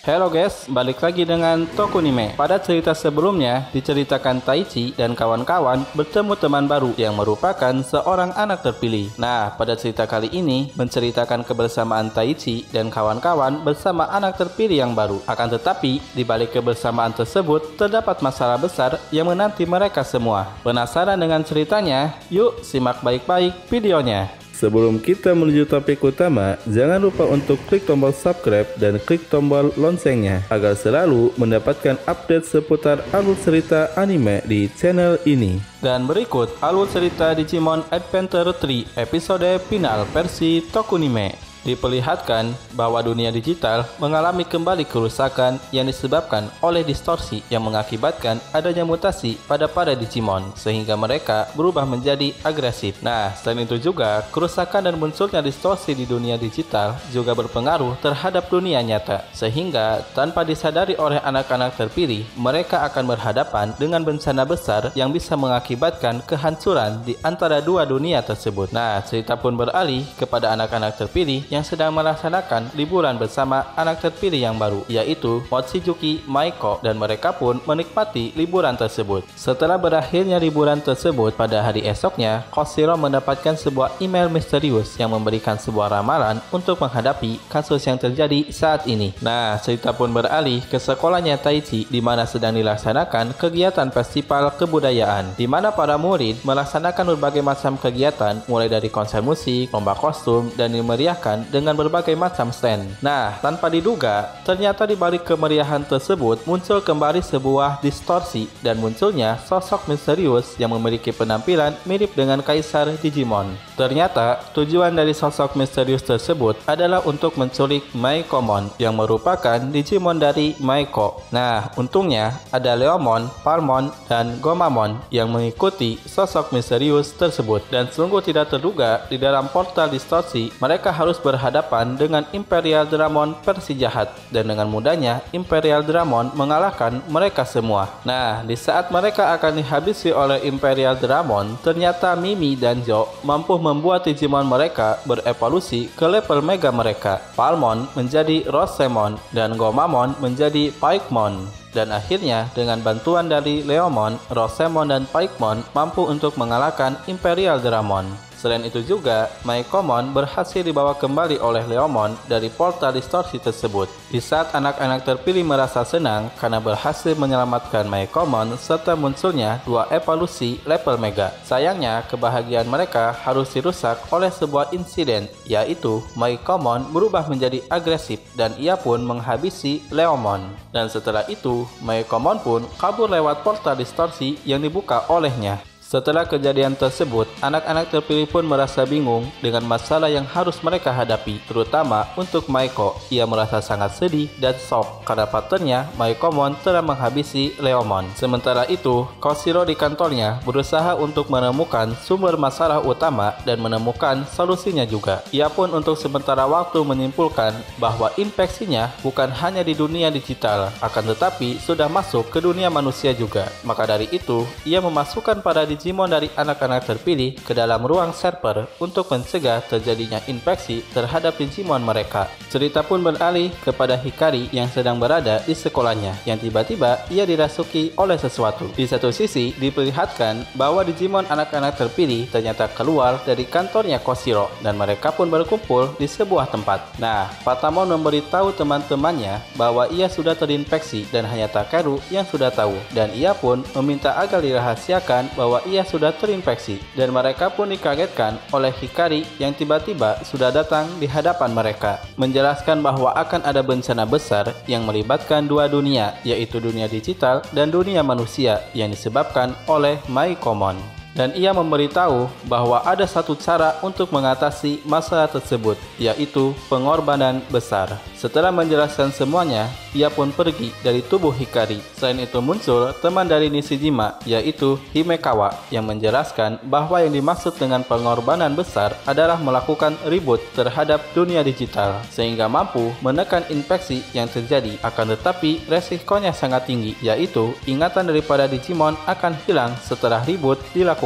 Halo guys, balik lagi dengan Tokunime. Pada cerita sebelumnya, diceritakan Taichi dan kawan-kawan bertemu teman baru yang merupakan seorang anak terpilih. Nah, pada cerita kali ini menceritakan kebersamaan Taichi dan kawan-kawan bersama anak terpilih yang baru. Akan tetapi, di balik kebersamaan tersebut terdapat masalah besar yang menanti mereka semua. Penasaran dengan ceritanya? Yuk simak baik-baik videonya. Sebelum kita menuju topik utama, jangan lupa untuk klik tombol subscribe dan klik tombol loncengnya agar selalu mendapatkan update seputar alur cerita anime di channel ini. Dan berikut alur cerita Digimon Adventure 3 episode final versi Tokunime. Diperlihatkan bahwa dunia digital mengalami kembali kerusakan yang disebabkan oleh distorsi yang mengakibatkan adanya mutasi pada para Digimon sehingga mereka berubah menjadi agresif. Nah, selain itu juga kerusakan dan munculnya distorsi di dunia digital juga berpengaruh terhadap dunia nyata sehingga tanpa disadari oleh anak-anak terpilih, mereka akan berhadapan dengan bencana besar yang bisa mengakibatkan kehancuran di antara dua dunia tersebut. Nah, cerita pun beralih kepada anak-anak terpilih yang sedang melaksanakan liburan bersama anak terpilih yang baru, yaitu Mochizuki, Maiko, dan mereka pun menikmati liburan tersebut. Setelah berakhirnya liburan tersebut, pada hari esoknya, Koshiro mendapatkan sebuah email misterius yang memberikan sebuah ramalan untuk menghadapi kasus yang terjadi saat ini. Nah, cerita pun beralih ke sekolahnya Taichi, di mana sedang dilaksanakan kegiatan festival kebudayaan, di mana para murid melaksanakan berbagai macam kegiatan, mulai dari konser musik, lomba kostum, dan dimeriahkan dengan berbagai macam stand. Nah, tanpa diduga, ternyata di balik kemeriahan tersebut muncul kembali sebuah distorsi dan munculnya sosok misterius yang memiliki penampilan mirip dengan Kaisar Digimon. Ternyata, tujuan dari sosok misterius tersebut adalah untuk menculik Maikomon yang merupakan Digimon dari Maiko. Nah, untungnya ada Leomon, Palmon, dan Gomamon yang mengikuti sosok misterius tersebut. Dan sungguh tidak terduga, di dalam portal distorsi, mereka harus berhadapan dengan Imperial Dramon versi jahat, dan dengan mudahnya Imperial Dramon mengalahkan mereka semua. Nah, di saat mereka akan dihabisi oleh Imperial Dramon, ternyata Mimi dan Jo mampu membuat Digimon mereka berevolusi ke level Mega mereka. Palmon menjadi Rosemon dan Gomamon menjadi Pikemon. Dan akhirnya dengan bantuan dari Leomon, Rosemon dan Pikemon mampu untuk mengalahkan Imperial Dramon. Selain itu juga, Maikomon berhasil dibawa kembali oleh Leomon dari portal distorsi tersebut. Di saat anak-anak terpilih merasa senang karena berhasil menyelamatkan Maikomon serta munculnya dua evolusi level Mega. Sayangnya, kebahagiaan mereka harus dirusak oleh sebuah insiden, yaitu Maikomon berubah menjadi agresif dan ia pun menghabisi Leomon. Dan setelah itu, Maikomon pun kabur lewat portal distorsi yang dibuka olehnya. Setelah kejadian tersebut, anak-anak terpilih pun merasa bingung dengan masalah yang harus mereka hadapi, terutama untuk Maiko. Ia merasa sangat sedih dan shock karena partnernya Maikomon telah menghabisi Leomon. Sementara itu, Koshiro di kantornya berusaha untuk menemukan sumber masalah utama dan menemukan solusinya juga. Ia pun untuk sementara waktu menyimpulkan bahwa infeksinya bukan hanya di dunia digital, akan tetapi sudah masuk ke dunia manusia juga. Maka dari itu, ia memasukkan para Digimon dari anak-anak terpilih ke dalam ruang server untuk mencegah terjadinya infeksi terhadap Digimon mereka. Cerita pun beralih kepada Hikari yang sedang berada di sekolahnya, yang tiba-tiba ia dirasuki oleh sesuatu. Di satu sisi, diperlihatkan bahwa Digimon anak-anak terpilih ternyata keluar dari kantornya Koshiro, dan mereka pun berkumpul di sebuah tempat. Nah, Patamon memberitahu teman-temannya bahwa ia sudah terinfeksi dan hanya Takeru yang sudah tahu, dan ia pun meminta agar dirahasiakan bahwa ia sudah terinfeksi, dan mereka pun dikagetkan oleh Hikari yang tiba-tiba sudah datang di hadapan mereka, menjelaskan bahwa akan ada bencana besar yang melibatkan dua dunia, yaitu dunia digital dan dunia manusia yang disebabkan oleh Maikomon. Dan ia memberitahu bahwa ada satu cara untuk mengatasi masalah tersebut, yaitu pengorbanan besar. Setelah menjelaskan semuanya, ia pun pergi dari tubuh Hikari. Selain itu muncul teman dari Nishijima, yaitu Himekawa, yang menjelaskan bahwa yang dimaksud dengan pengorbanan besar adalah melakukan reboot terhadap dunia digital, sehingga mampu menekan infeksi yang terjadi. Akan tetapi resikonya sangat tinggi, yaitu ingatan daripada Digimon akan hilang setelah reboot dilakukan.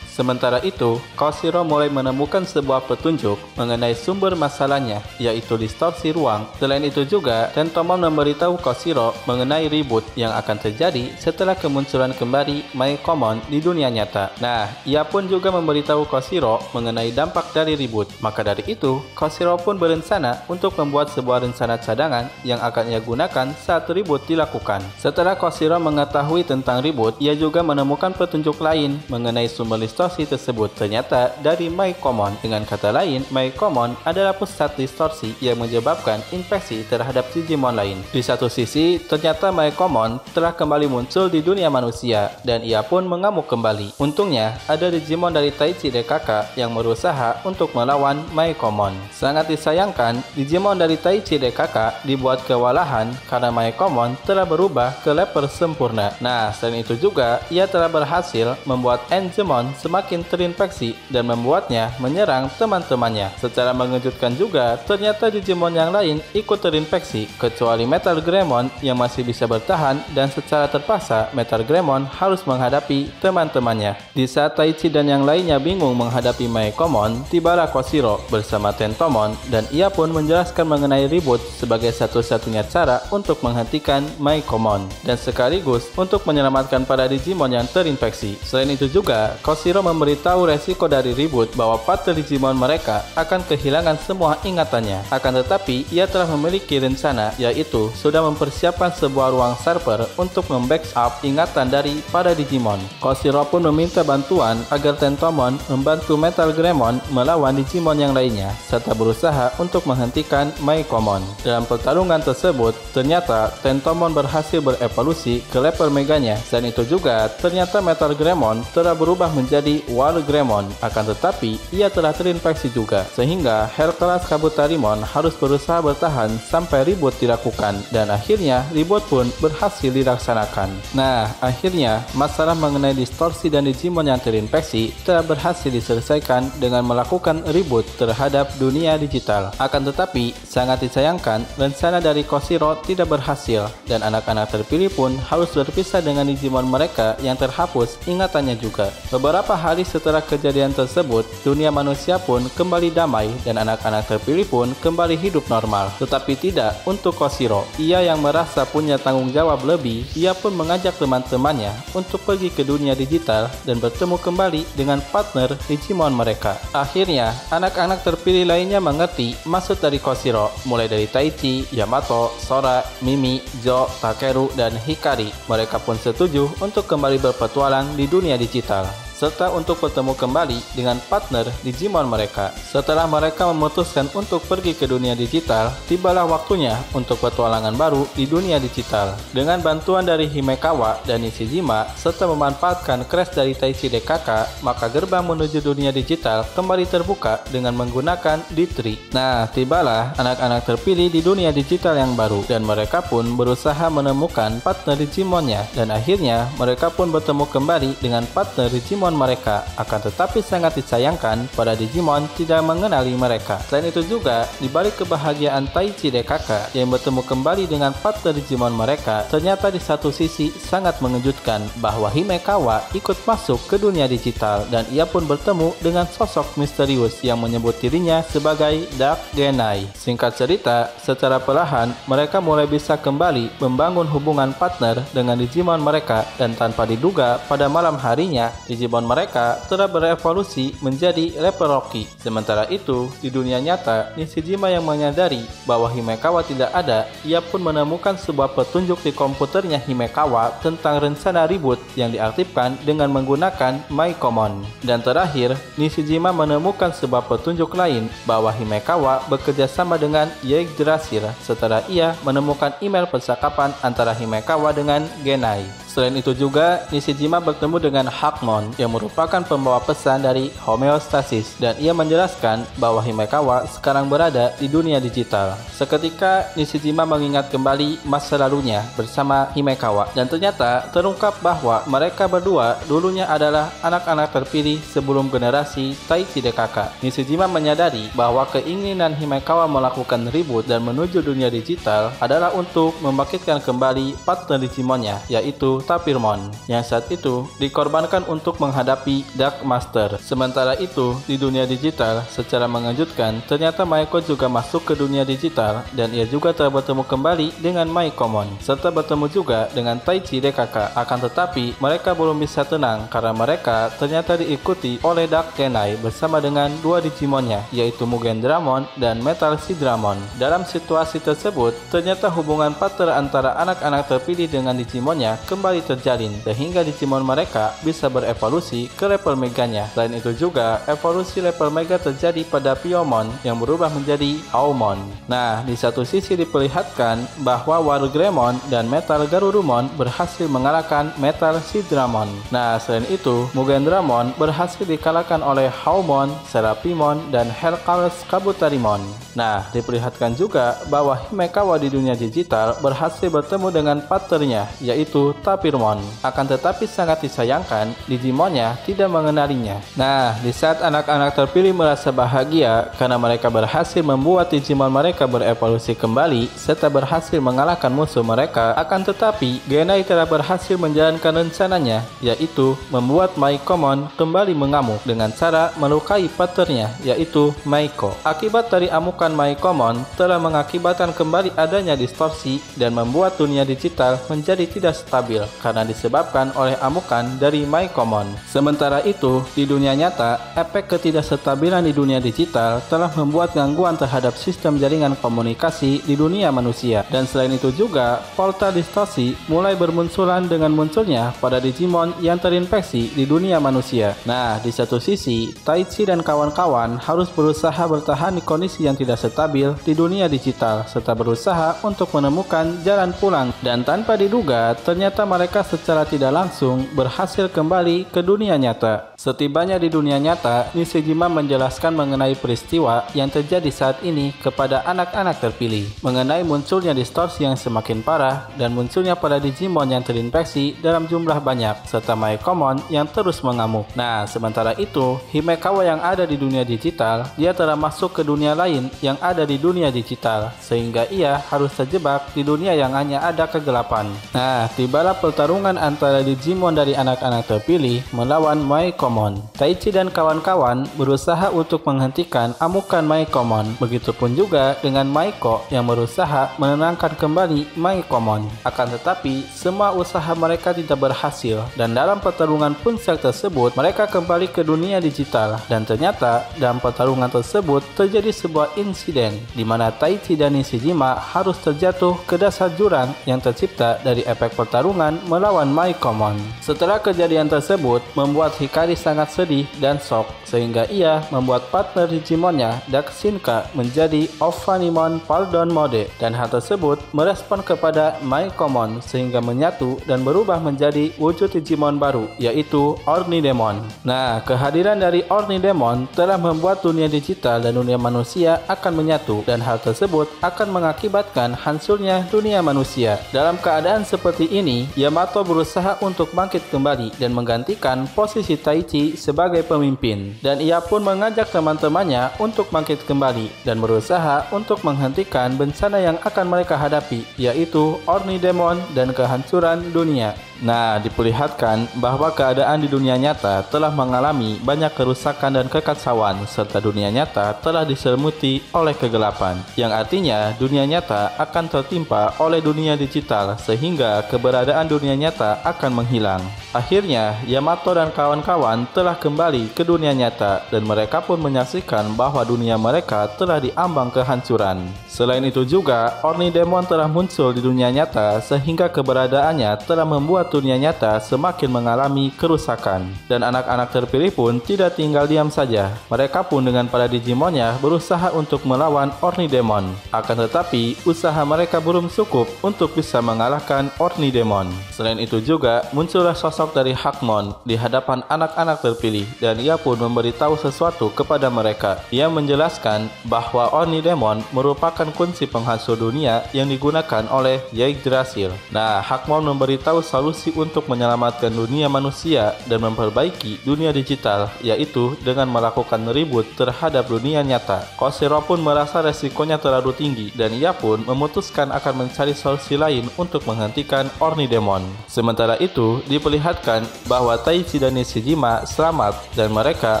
Sementara itu, Koshiro mulai menemukan sebuah petunjuk mengenai sumber masalahnya, yaitu distorsi ruang. Selain itu juga, Tentomon memberitahu Koshiro mengenai ribut yang akan terjadi setelah kemunculan kembali Meicoomon di dunia nyata. Nah, ia pun juga memberitahu Koshiro mengenai dampak dari ribut. Maka dari itu, Koshiro pun berencana untuk membuat sebuah rencana cadangan yang akan ia gunakan saat ribut dilakukan. Setelah Koshiro mengetahui tentang ribut, ia juga menemukan petunjuk lain mengenai sumber distorsi tersebut. Ternyata dari Meicoomon. Dengan kata lain, Meicoomon adalah pusat distorsi yang menyebabkan infeksi terhadap Digimon lain. Di satu sisi, ternyata Meicoomon telah kembali muncul di dunia manusia dan ia pun mengamuk kembali. Untungnya, ada Digimon dari Taichi DKK yang berusaha untuk melawan Meicoomon. Sangat disayangkan, Digimon dari Taichi DKK dibuat kewalahan karena Meicoomon telah berubah ke leper sempurna. Nah, selain itu juga, ia telah berhasil membuat Engemon semakin terinfeksi dan membuatnya menyerang teman-temannya. Secara mengejutkan juga, ternyata Digimon yang lain ikut terinfeksi, kecuali Metal Greymon yang masih bisa bertahan dan secara terpaksa Metal Greymon harus menghadapi teman-temannya. Di saat Taichi dan yang lainnya bingung menghadapi Meicoomon, tibalah Koshiro bersama Tentomon dan ia pun menjelaskan mengenai ribut sebagai satu-satunya cara untuk menghentikan Meicoomon dan sekaligus untuk menyelamatkan para Digimon yang terinfeksi. Selain itu juga, Koshiro memberitahu resiko dari ribut bahwa partner Digimon mereka akan kehilangan semua ingatannya. Akan tetapi, ia telah memiliki rencana, yaitu sudah mempersiapkan sebuah ruang server untuk membackup ingatan dari para Digimon. Koshiro pun meminta bantuan agar Tentomon membantu Metal Greymon melawan Digimon yang lainnya, serta berusaha untuk menghentikan Meicoomon. Dalam pertarungan tersebut, ternyata Tentomon berhasil berevolusi ke level meganya. Selain itu juga, ternyata Metal Greymon telah berubah menjadi War Greymon. Akan tetapi, ia telah terinfeksi juga, sehingga Hellclass Kabutarimon harus berusaha bertahan sampai ribut dilakukan, dan akhirnya ribut pun berhasil dilaksanakan. Nah, akhirnya masalah mengenai distorsi dan Digimon yang terinfeksi telah berhasil diselesaikan dengan melakukan ribut terhadap dunia digital. Akan tetapi, sangat disayangkan, rencana dari Koshiro tidak berhasil, dan anak-anak terpilih pun harus berpisah dengan Digimon mereka yang terhapus ingatannya juga. Beberapa hari setelah kejadian tersebut, dunia manusia pun kembali damai dan anak-anak terpilih pun kembali hidup normal. Tetapi tidak untuk Koshiro. Ia yang merasa punya tanggung jawab lebih, ia pun mengajak teman-temannya untuk pergi ke dunia digital dan bertemu kembali dengan partner Digimon mereka. Akhirnya, anak-anak terpilih lainnya mengerti maksud dari Koshiro, mulai dari Taichi, Yamato, Sora, Mimi, Jo, Takeru, dan Hikari. Mereka pun setuju untuk kembali berpetualang di dunia digital, serta untuk bertemu kembali dengan partner Digimon mereka. Setelah mereka memutuskan untuk pergi ke dunia digital, tibalah waktunya untuk petualangan baru di dunia digital. Dengan bantuan dari Himekawa dan Nishijima, serta memanfaatkan crash dari Taichi DKK, maka gerbang menuju dunia digital kembali terbuka dengan menggunakan D3. Nah, tibalah anak-anak terpilih di dunia digital yang baru, dan mereka pun berusaha menemukan partner Digimonnya, dan akhirnya mereka pun bertemu kembali dengan partner Digimon mereka. Akan tetapi sangat disayangkan, para Digimon tidak mengenali mereka. Selain itu juga, di balik kebahagiaan Taichi DKK yang bertemu kembali dengan partner Digimon mereka, ternyata di satu sisi sangat mengejutkan bahwa Himekawa ikut masuk ke dunia digital dan ia pun bertemu dengan sosok misterius yang menyebut dirinya sebagai Dark Genai. Singkat cerita, secara perlahan mereka mulai bisa kembali membangun hubungan partner dengan Digimon mereka, dan tanpa diduga pada malam harinya Digimon mereka telah berevolusi menjadi level Rocky. Sementara itu, di dunia nyata, Nishijima yang menyadari bahwa Himekawa tidak ada, ia pun menemukan sebuah petunjuk di komputernya Himekawa tentang rencana ribut yang diaktifkan dengan menggunakan Meicoomon. Dan terakhir, Nishijima menemukan sebuah petunjuk lain bahwa Himekawa bekerja sama dengan Yggdrasil setelah ia menemukan email percakapan antara Himekawa dengan Genai. Selain itu juga, Nishijima bertemu dengan Hakmon yang merupakan pembawa pesan dari homeostasis, dan ia menjelaskan bahwa Himekawa sekarang berada di dunia digital. Seketika, Nishijima mengingat kembali masa lalunya bersama Himekawa, dan ternyata terungkap bahwa mereka berdua dulunya adalah anak-anak terpilih sebelum generasi Taichi DKK. Nishijima menyadari bahwa keinginan Himekawa melakukan ribut dan menuju dunia digital adalah untuk membangkitkan kembali partner Digimonnya, yaitu yaitu Tapirmon, yang saat itu dikorbankan untuk menghadapi Dark Master. Sementara itu, di dunia digital, secara mengejutkan, ternyata Maiko juga masuk ke dunia digital dan ia juga telah bertemu kembali dengan Maikomon, serta bertemu juga dengan Taichi DKK. Akan tetapi, mereka belum bisa tenang karena mereka ternyata diikuti oleh Dark Genai bersama dengan dua Digimonnya, yaitu Mugen Dramon dan Metal Seedramon. Dalam situasi tersebut, ternyata hubungan partner antara anak-anak terpilih dengan Digimonnya kembali terjalin, sehingga Digimon mereka bisa berevolusi ke level meganya. Selain itu juga, evolusi level mega terjadi pada Piomon yang berubah menjadi Aomon. Nah, di satu sisi diperlihatkan bahwa Wargremon dan Metal Garurumon berhasil mengalahkan Metal Seedramon. Nah, selain itu, Mugen Dramon berhasil dikalahkan oleh Haomon, Serapimon, dan Hellcalus Kabutarimon. Nah, diperlihatkan juga bahwa Himekawa di dunia digital berhasil bertemu dengan partnernya, yaitu Tapirmon. Akan tetapi sangat disayangkan, Digimonnya tidak mengenalinya. Nah, di saat anak-anak terpilih merasa bahagia karena mereka berhasil membuat Digimon mereka berevolusi kembali, serta berhasil mengalahkan musuh mereka, akan tetapi Genai telah berhasil menjalankan rencananya, yaitu membuat Maikomon kembali mengamuk dengan cara melukai partnernya, yaitu Maiko. Akibat dari amukan Maikomon telah mengakibatkan kembali adanya distorsi dan membuat dunia digital menjadi tidak stabil karena disebabkan oleh amukan dari Maikomon. Sementara itu, di dunia nyata, efek ketidakstabilan di dunia digital telah membuat gangguan terhadap sistem jaringan komunikasi di dunia manusia. Dan selain itu juga, portal distorsi mulai bermunculan dengan munculnya pada Digimon yang terinfeksi di dunia manusia. Nah, di satu sisi, Taichi dan kawan-kawan harus berusaha bertahan di kondisi yang tidak stabil di dunia digital, serta berusaha untuk menemukan jalan pulang. Dan tanpa diduga, ternyata mereka secara tidak langsung berhasil kembali ke dunia nyata. Setibanya di dunia nyata, Nishijima menjelaskan mengenai peristiwa yang terjadi saat ini kepada anak-anak terpilih, mengenai munculnya distorsi yang semakin parah dan munculnya pada Digimon yang terinfeksi dalam jumlah banyak, serta Maikomon yang terus mengamuk. Nah, sementara itu, Himekawa yang ada di dunia digital, dia telah masuk ke dunia lain yang ada di dunia digital, sehingga ia harus terjebak di dunia yang hanya ada kegelapan. Nah, tibalah pertarungan antara Digimon dari anak-anak terpilih melawan Maikomon. Taichi dan kawan-kawan berusaha untuk menghentikan amukan Maikomon, begitupun juga dengan Maiko yang berusaha menenangkan kembali Maikomon. Akan tetapi, semua usaha mereka tidak berhasil, dan dalam pertarungan puncak tersebut, mereka kembali ke dunia digital, dan ternyata dalam pertarungan tersebut terjadi sebuah insiden di mana Taichi dan Nishijima harus terjatuh ke dasar jurang yang tercipta dari efek pertarungan melawan Maikomon. Setelah kejadian tersebut membuat Hikari sangat sedih dan shock, sehingga ia membuat partner Digimonnya Dakshinka menjadi Ophanimon Pardon Mode, dan hal tersebut merespon kepada Maikomon sehingga menyatu dan berubah menjadi wujud Digimon baru, yaitu Ornidemon. Nah, kehadiran dari Ornidemon telah membuat dunia digital dan dunia manusia akan menyatu, dan hal tersebut akan mengakibatkan hancurnya dunia manusia. Dalam keadaan seperti ini, Yamato berusaha untuk bangkit kembali dan menggantikan posisi Taichi sebagai pemimpin, dan ia pun mengajak teman-temannya untuk bangkit kembali dan berusaha untuk menghentikan bencana yang akan mereka hadapi, yaitu Ornidemon dan kehancuran dunia. Nah, diperlihatkan bahwa keadaan di dunia nyata telah mengalami banyak kerusakan dan kekacauan, serta dunia nyata telah diselimuti oleh kegelapan, yang artinya dunia nyata akan tertimpa oleh dunia digital, sehingga keberadaan dunia nyata akan menghilang. Akhirnya, Yamato dan kawan-kawan telah kembali ke dunia nyata, dan mereka pun menyaksikan bahwa dunia mereka telah diambang kehancuran. Selain itu juga, Ornidemon telah muncul di dunia nyata, sehingga keberadaannya telah membuat dunia nyata semakin mengalami kerusakan. Dan anak-anak terpilih pun tidak tinggal diam saja. Mereka pun dengan para Digimonnya berusaha untuk melawan Ornidemon. Akan tetapi, usaha mereka belum cukup untuk bisa mengalahkan Ornidemon. Selain itu juga, muncullah sosok dari Hakmon di hadapan anak-anak terpilih, dan ia pun memberitahu sesuatu kepada mereka. Ia menjelaskan bahwa Ornidemon merupakan kunci penghancur dunia yang digunakan oleh Yggdrasil. Nah, Hakmon memberitahu solusi solusi untuk menyelamatkan dunia manusia dan memperbaiki dunia digital, yaitu dengan melakukan reboot terhadap dunia nyata. Koshiro pun merasa resikonya terlalu tinggi dan ia pun memutuskan akan mencari solusi lain untuk menghentikan Ornidemon. Sementara itu, diperlihatkan bahwa Taichi dan Nishijima selamat dan mereka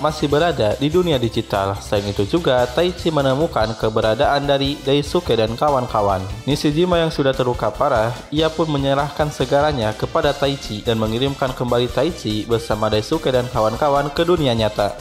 masih berada di dunia digital. Selain itu juga, Taichi menemukan keberadaan dari Daisuke dan kawan-kawan. Nishijima yang sudah terluka parah, ia pun menyerahkan segalanya kepada Taichi dan mengirimkan kembali Taichi bersama Daisuke dan kawan-kawan ke dunia nyata.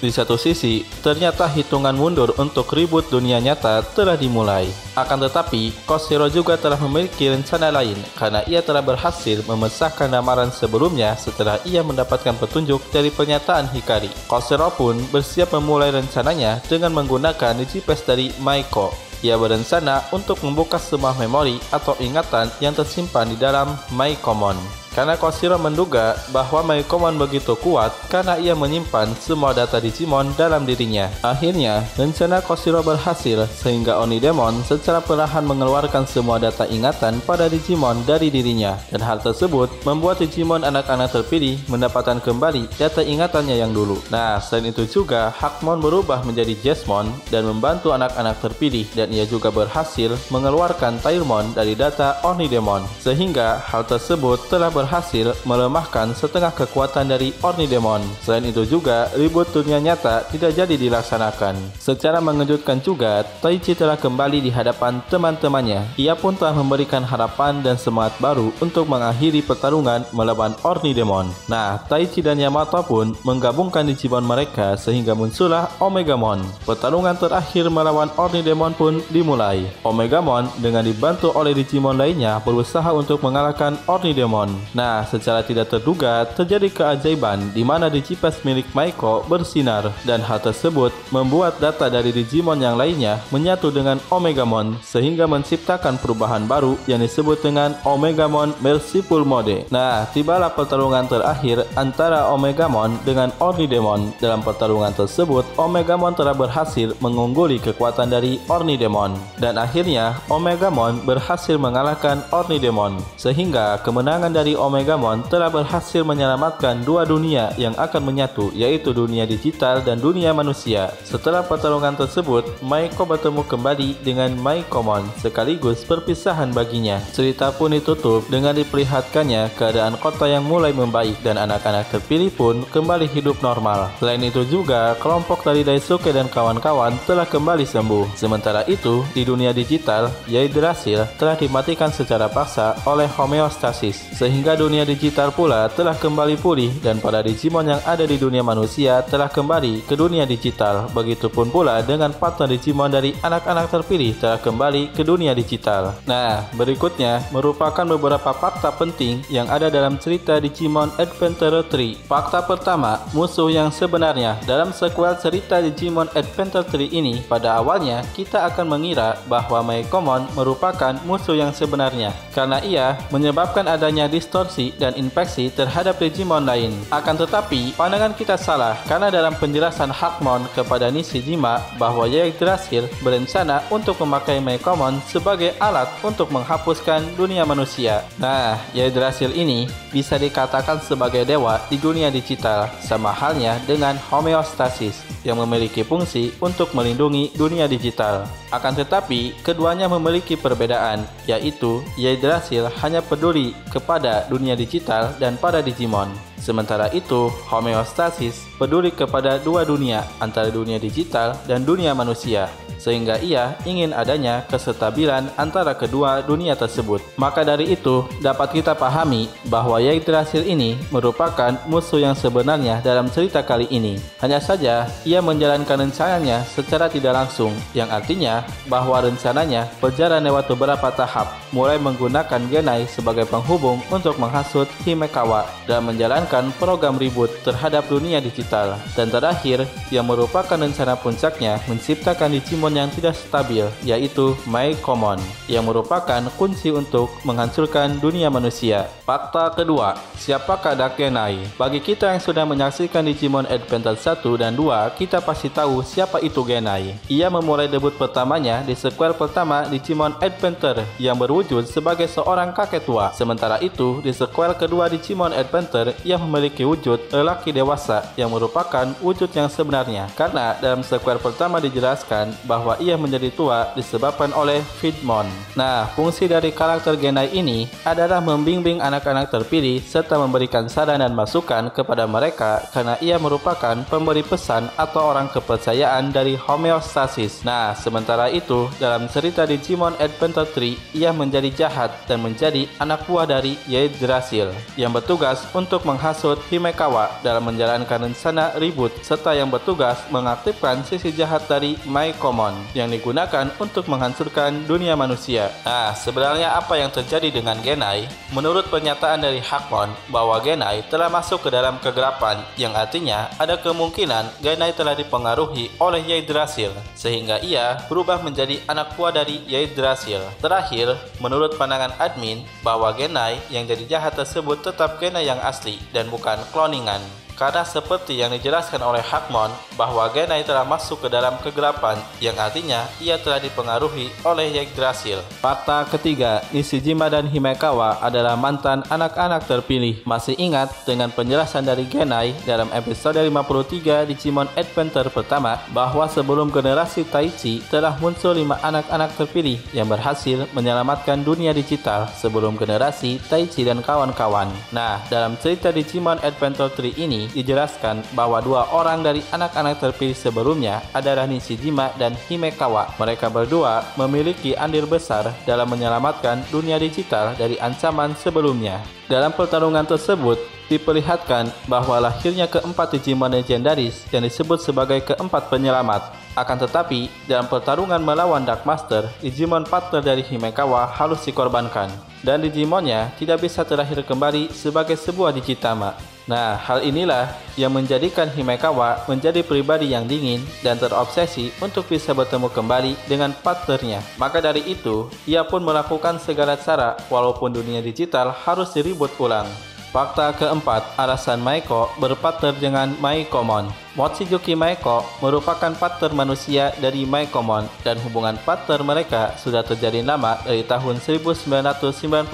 Di satu sisi, ternyata hitungan mundur untuk reboot dunia nyata telah dimulai. Akan tetapi, Koshiro juga telah memiliki rencana lain karena ia telah berhasil memecahkan ramalan sebelumnya setelah ia mendapatkan petunjuk dari pernyataan Hikari. Koshiro pun bersiap memulai rencananya dengan menggunakan Digipass dari Maiko. Ia berencana untuk membuka semua memori atau ingatan yang tersimpan di dalam Maikomon. Karena Koshiro menduga bahwa Maikomon begitu kuat karena ia menyimpan semua data Digimon dalam dirinya. Akhirnya, rencana Koshiro berhasil sehingga Onidemon secara perlahan mengeluarkan semua data ingatan pada Digimon dari dirinya. Dan hal tersebut membuat Digimon anak-anak terpilih mendapatkan kembali data ingatannya yang dulu. Nah, selain itu juga, Hakmon berubah menjadi Jesmon dan membantu anak-anak terpilih, dan ia juga berhasil mengeluarkan Tailmon dari data Onidemon. Sehingga hal tersebut telah berhasil melemahkan setengah kekuatan dari Ornidemon. Selain itu juga, reboot dunia nyata tidak jadi dilaksanakan. Secara mengejutkan juga, Taichi telah kembali di hadapan teman-temannya. Ia pun telah memberikan harapan dan semangat baru untuk mengakhiri pertarungan melawan Ornidemon. Nah, Taichi dan Yamato pun menggabungkan Digimon mereka sehingga muncullah Omegamon. Pertarungan terakhir melawan Ornidemon pun dimulai. Omegamon dengan dibantu oleh Digimon lainnya berusaha untuk mengalahkan Ornidemon. Nah, secara tidak terduga terjadi keajaiban di mana Digipass milik Maiko bersinar, dan hal tersebut membuat data dari Digimon yang lainnya menyatu dengan Omegamon sehingga menciptakan perubahan baru yang disebut dengan Omegamon Merciful Mode. Nah, tibalah pertarungan terakhir antara Omegamon dengan Ornidemon. Dalam pertarungan tersebut, Omegamon telah berhasil mengungguli kekuatan dari Ornidemon, dan akhirnya Omegamon berhasil mengalahkan Ornidemon, sehingga kemenangan dari Omegamon telah berhasil menyelamatkan dua dunia yang akan menyatu, yaitu dunia digital dan dunia manusia. Setelah pertarungan tersebut, Maiko bertemu kembali dengan Maikomon sekaligus perpisahan baginya. Cerita pun ditutup dengan diperlihatkannya keadaan kota yang mulai membaik dan anak-anak terpilih pun kembali hidup normal. Selain itu juga, kelompok dari Daisuke dan kawan-kawan telah kembali sembuh. Sementara itu, di dunia digital, Yggdrasil telah dimatikan secara paksa oleh homeostasis, sehingga dunia digital pula telah kembali pulih dan para Digimon yang ada di dunia manusia telah kembali ke dunia digital. Begitupun pula dengan partner Digimon dari anak-anak terpilih telah kembali ke dunia digital. Nah, berikutnya merupakan beberapa fakta penting yang ada dalam cerita Digimon Adventure 3. Fakta pertama, musuh yang sebenarnya. Dalam sequel cerita Digimon Adventure 3 ini, pada awalnya kita akan mengira bahwa Maikomon merupakan musuh yang sebenarnya karena ia menyebabkan adanya distorsi dan infeksi terhadap Digimon lain. Akan tetapi, pandangan kita salah karena dalam penjelasan Hakmon kepada Nishijima bahwa Yggdrasil berencana untuk memakai Maikomon sebagai alat untuk menghapuskan dunia manusia. Nah, Yggdrasil ini bisa dikatakan sebagai dewa di dunia digital, sama halnya dengan homeostasis yang memiliki fungsi untuk melindungi dunia digital. Akan tetapi, keduanya memiliki perbedaan, yaitu Yggdrasil hanya peduli kepada dunia digital dan pada Digimon. Sementara itu, homeostasis peduli kepada dua dunia, antara dunia digital dan dunia manusia, sehingga ia ingin adanya kesestabilan antara kedua dunia tersebut. Maka dari itu, dapat kita pahami bahwa Yggdrasil ini merupakan musuh yang sebenarnya dalam cerita kali ini. Hanya saja, ia menjalankan rencananya secara tidak langsung, yang artinya bahwa rencananya berjalan lewat beberapa tahap, mulai menggunakan Genai sebagai penghubung untuk menghasut Himekawa dan menjalankan merencanakan program reboot terhadap dunia digital. Dan terakhir, yang merupakan rencana puncaknya menciptakan Digimon yang tidak stabil, yaitu Meicoomon, yang merupakan kunci untuk menghancurkan dunia manusia. Fakta kedua, siapakah Dark Genai? Bagi kita yang sudah menyaksikan Digimon Adventure 1 dan 2, kita pasti tahu siapa itu Genai. Ia memulai debut pertamanya di sequel pertama Digimon Adventure yang berwujud sebagai seorang kakek tua. Sementara itu, di sequel kedua Digimon Adventure, ia memiliki wujud lelaki dewasa yang merupakan wujud yang sebenarnya. Karena dalam sequel pertama dijelaskan bahwa ia menjadi tua disebabkan oleh Feedmon. Nah, fungsi dari karakter Genai ini adalah membimbing anak-anak terpilih serta memberikan saran dan masukan kepada mereka karena ia merupakan pemberi pesan atau orang kepercayaan dari homeostasis. Nah, sementara itu, dalam cerita Digimon Adventure 3, ia menjadi jahat dan menjadi anak buah dari Yggdrasil yang bertugas untuk menghasut Himekawa dalam menjalankan rencana reboot serta yang bertugas mengaktifkan sisi jahat dari Meicoomon yang digunakan untuk menghancurkan dunia manusia. Nah, sebenarnya apa yang terjadi dengan Genai? Menurut pernyataan dari Hakmon bahwa Genai telah masuk ke dalam kegelapan, yang artinya ada kemungkinan Genai telah dipengaruhi oleh Yggdrasil sehingga ia berubah menjadi anak buah dari Yggdrasil. Terakhir, menurut pandangan admin bahwa Genai yang jadi jahat tersebut tetap Genai yang asli dan bukan kloningan. Karena seperti yang dijelaskan oleh Hakmon bahwa Genai telah masuk ke dalam kegelapan, yang artinya ia telah dipengaruhi oleh Yggdrasil. Fakta ketiga, Nishijima dan Himekawa adalah mantan anak-anak terpilih. Masih ingat dengan penjelasan dari Genai dalam episode 53 Digimon Adventure pertama bahwa sebelum generasi Taichi telah muncul 5 anak-anak terpilih yang berhasil menyelamatkan dunia digital sebelum generasi Taichi dan kawan-kawan. Nah, dalam cerita Digimon Adventure 3 ini dijelaskan bahwa 2 orang dari anak-anak terpilih sebelumnya adalah Nishijima dan Himekawa. Mereka berdua memiliki andil besar dalam menyelamatkan dunia digital dari ancaman sebelumnya. Dalam pertarungan tersebut, diperlihatkan bahwa lahirnya keempat Digimon legendaris yang disebut sebagai keempat penyelamat. Akan tetapi, dalam pertarungan melawan Dark Master, Digimon partner dari Himekawa harus dikorbankan, dan Digimonnya tidak bisa terlahir kembali sebagai sebuah Digitama. Nah, hal inilah yang menjadikan Himekawa menjadi pribadi yang dingin dan terobsesi untuk bisa bertemu kembali dengan partnernya. Maka dari itu, ia pun melakukan segala cara walaupun dunia digital harus diribut ulang. Fakta keempat, alasan Maiko berpartner dengan Meicoomon. Mochizuki Maiko merupakan partner manusia dari Meicoomon dan hubungan partner mereka sudah terjadi lama dari tahun 1999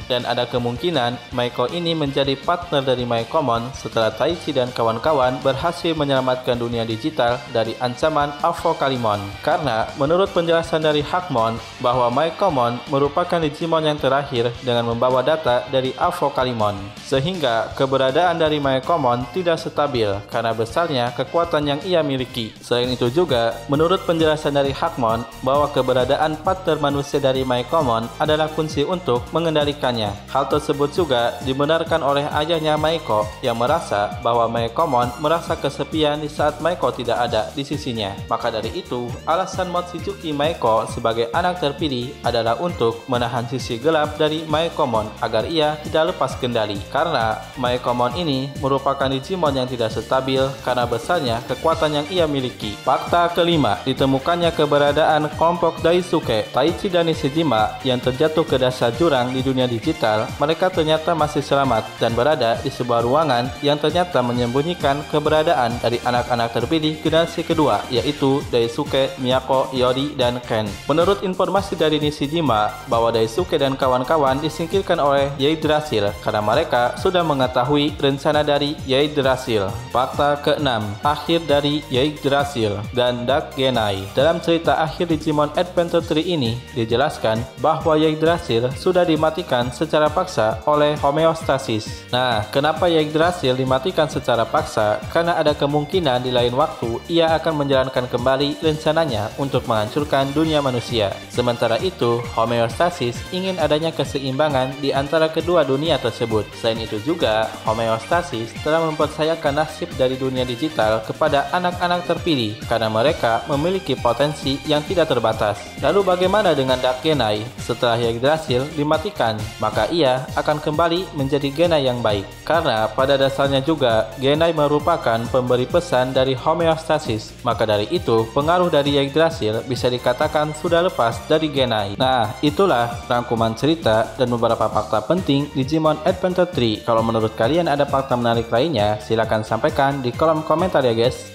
dan ada kemungkinan Maiko ini menjadi partner dari Meicoomon setelah Taichi dan kawan-kawan berhasil menyelamatkan dunia digital dari ancaman Apocalypse. Karena menurut penjelasan dari Hakmon bahwa Meicoomon merupakan Digimon yang terakhir dengan membawa data dari Apocalypse, sehingga keberadaan dari Meicoomon tidak stabil karena besar kekuatan yang ia miliki. Selain itu juga, menurut penjelasan dari Hakmon bahwa keberadaan partner manusia dari Meicoomon adalah kunci untuk mengendalikannya. Hal tersebut juga dibenarkan oleh ayahnya Maiko yang merasa bahwa Meicoomon merasa kesepian di saat Maiko tidak ada di sisinya. Maka dari itu, alasan Mochizuki Maiko sebagai anak terpilih adalah untuk menahan sisi gelap dari Meicoomon agar ia tidak lepas kendali. Karena Meicoomon ini merupakan Digimon yang tidak stabil karena besarnya kekuatan yang ia miliki. Fakta kelima, ditemukannya keberadaan kelompok Daisuke. Taichi dan Nishijima yang terjatuh ke dasar jurang di dunia digital, mereka ternyata masih selamat dan berada di sebuah ruangan yang ternyata menyembunyikan keberadaan dari anak-anak terpilih generasi kedua, yaitu Daisuke, Miyako, Yori, dan Ken. Menurut informasi dari Nishijima bahwa Daisuke dan kawan-kawan disingkirkan oleh Yggdrasil karena mereka sudah mengetahui rencana dari Yggdrasil. Fakta ke-6, akhir dari Yggdrasil dan Dark Genai. Dalam cerita akhir Digimon Adventure 3 ini dijelaskan bahwa Yggdrasil sudah dimatikan secara paksa oleh homeostasis. Nah, kenapa Yggdrasil dimatikan secara paksa? Karena ada kemungkinan di lain waktu ia akan menjalankan kembali rencananya untuk menghancurkan dunia manusia. Sementara itu, homeostasis ingin adanya keseimbangan di antara kedua dunia tersebut. Selain itu juga, homeostasis telah mempercayakan nasib dari dunia digital kepada anak-anak terpilih karena mereka memiliki potensi yang tidak terbatas. Lalu bagaimana dengan Dark Genai? Setelah Yggdrasil dimatikan, maka ia akan kembali menjadi Genai yang baik. Karena pada dasarnya juga Genai merupakan pemberi pesan dari homeostasis, maka dari itu pengaruh dari Yggdrasil bisa dikatakan sudah lepas dari Genai. Nah, itulah rangkuman cerita dan beberapa fakta penting Digimon Adventure 3. Kalau menurut kalian ada fakta menarik lainnya, silahkan sampaikan di kolom komentar ya guys.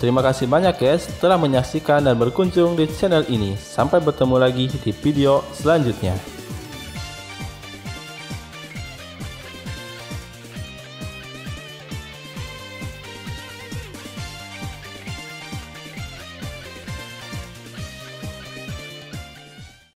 Terima kasih banyak guys telah menyaksikan dan berkunjung di channel ini. Sampai bertemu lagi di video selanjutnya.